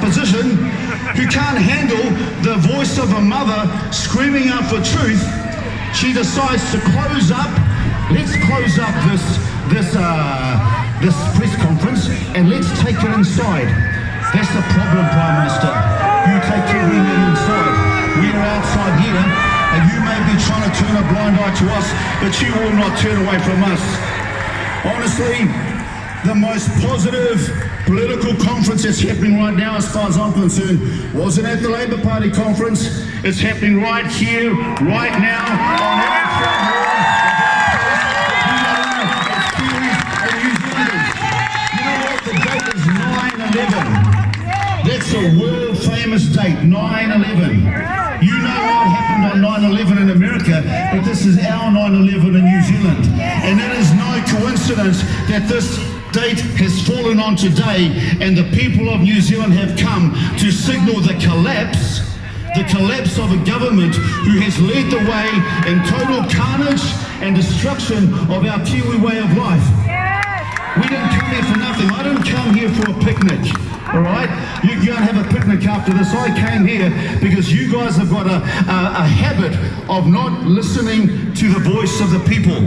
opposition, who can't handle the voice of a mother screaming out for truth, she decides to close up. Let's close up this press conference and let's take it inside. That's the problem, Prime Minister. You take everything inside. We're outside here, and you may be trying to turn a blind eye to us, but you will not turn away from us. Honestly, the most positive political conference that's happening right now, as far as I'm concerned, wasn't at the Labour Party conference. It's happening right here, right now, on our front lawn. You know what? The date is 9/11. That's a world famous date, 9/11. You know what happened on 9/11 in America, but this is our 9/11 in New Zealand. And it is no coincidence that this date has fallen on today, and the people of New Zealand have come to signal the collapse of a government who has led the way in total carnage and destruction of our Kiwi way of life. We didn't come here for nothing. I didn't come here for a picnic, all right? You go and have a picnic after this. I came here because you guys have got a habit of not listening to the voice of the people.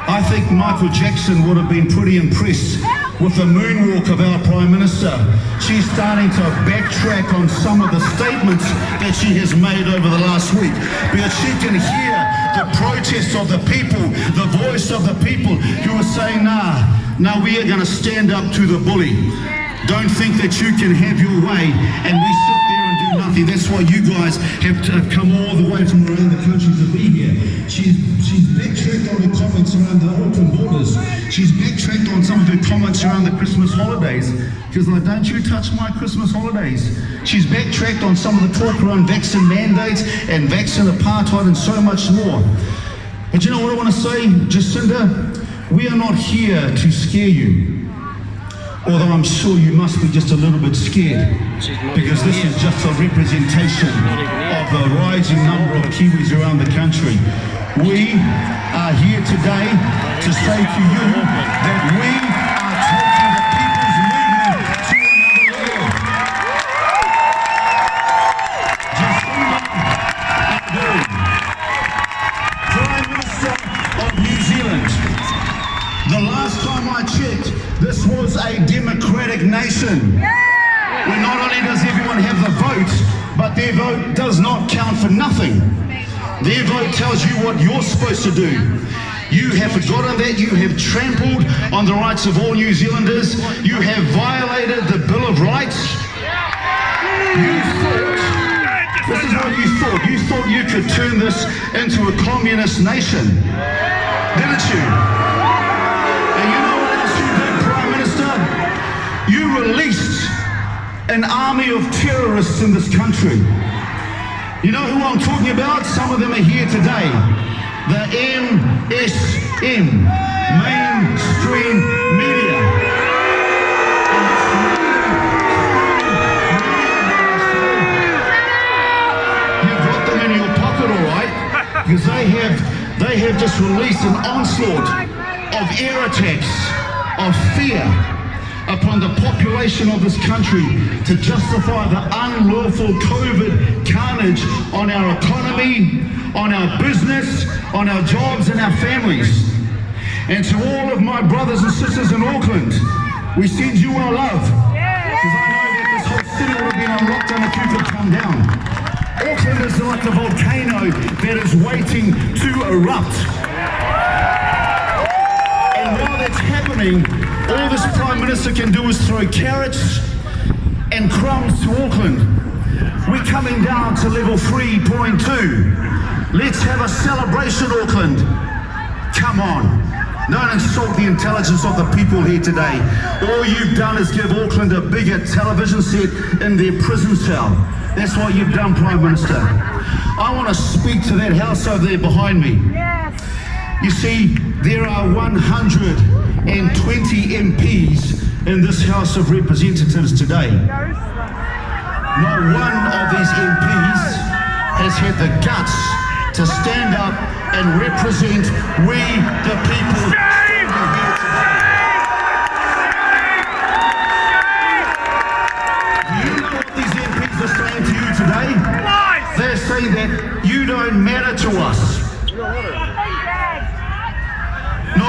I think Michael Jackson would have been pretty impressed with the moonwalk of our Prime Minister. She's starting to backtrack on some of the statements that she has made over the last week, because she can hear the protest of the people, the voice of the people who are saying, nah, we are going to stand up to the bully. Don't think that you can have your way and we sit there and do nothing. That's why you guys have come all the way from around the country to be here. She's backtracked on her comments around the Auckland borders. She's backtracked on some of her comments around the Christmas holidays. She's like, don't you touch my Christmas holidays. She's backtracked on some of the talk around vaccine mandates and vaccine apartheid and so much more. But you know what I want to say, Jacinda? We are not here to scare you. Although I'm sure you must be just a little bit scared, because this is just a representation of the rising number of Kiwis around the country. We are here today to say to you that we are taking the people's movement to another level. Prime Minister of New Zealand, the last time I checked, this was a democratic nation. Where not only does everyone have the vote, but their vote does not count for nothing. Their vote tells you what you're supposed to do. You have forgotten that. You have trampled on the rights of all New Zealanders. You have violated the Bill of Rights. You thought, this is what you thought. You thought you could turn this into a communist nation, didn't you? And you know what else you did, Prime Minister? You released an army of terrorists in this country. You know who I'm talking about? Some of them are here today. The MSM, mainstream media. You've got them in your pocket, all right? Because they have just released an onslaught of air attacks, of fear upon the population of this country to justify the unlawful COVID carnage on our economy, on our business, on our jobs and our families. And to all of my brothers and sisters in Auckland, we send you our love. Because I know that this whole city would have been on lockdown if you could come down. Auckland is like a volcano that is waiting to erupt. And while that's happening, all this Prime Minister can do is throw carrots and crumbs to Auckland. We're coming down to level 3.2. Let's have a celebration, Auckland. Come on. Don't insult the intelligence of the people here today. All you've done is give Auckland a bigger television set in their prison cell. That's what you've done, Prime Minister. I want to speak to that house over there behind me. You see, there are 120 MPs in this House of Representatives today. Not one of these MPs has had the guts to stand up and represent we the people.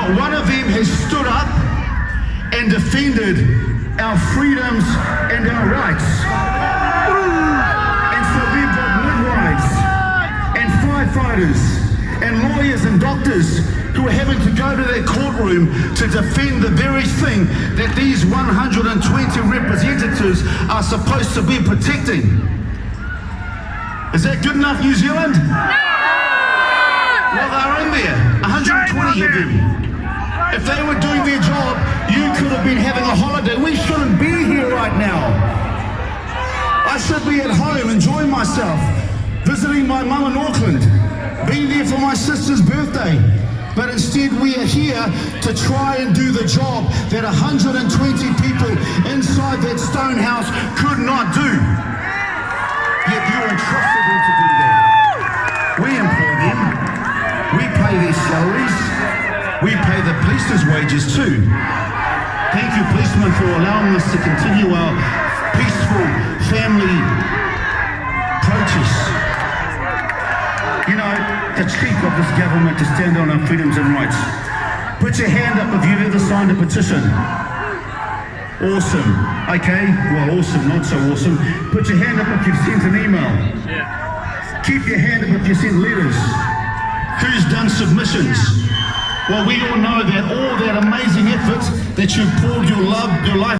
Not one of them has stood up and defended our freedoms and our rights. And so we've got midwives and firefighters and lawyers and doctors who are having to go to their courtroom to defend the very thing that these 120 representatives are supposed to be protecting. Is that good enough, New Zealand? Well, they're in there, 120 of them. If they were doing their job, you could have been having a holiday. We shouldn't be here right now. I should be at home enjoying myself, visiting my mum in Auckland, being there for my sister's birthday. But instead we are here to try and do the job that 120 people inside that stone house could not do. Yet you entrusted them to do that. We employ them. We pay their salaries. We pay the police's wages too. Thank you, policemen, for allowing us to continue our peaceful family protests. You know, the cheek of this government to stand on our freedoms and rights. Put your hand up if you've ever signed a petition. Awesome. Okay, well, awesome, not so awesome. Put your hand up if you've sent an email. Yeah. Keep your hand up if you sent letters. Who's done submissions? Well, we all know that all that amazing effort that you poured your love, your life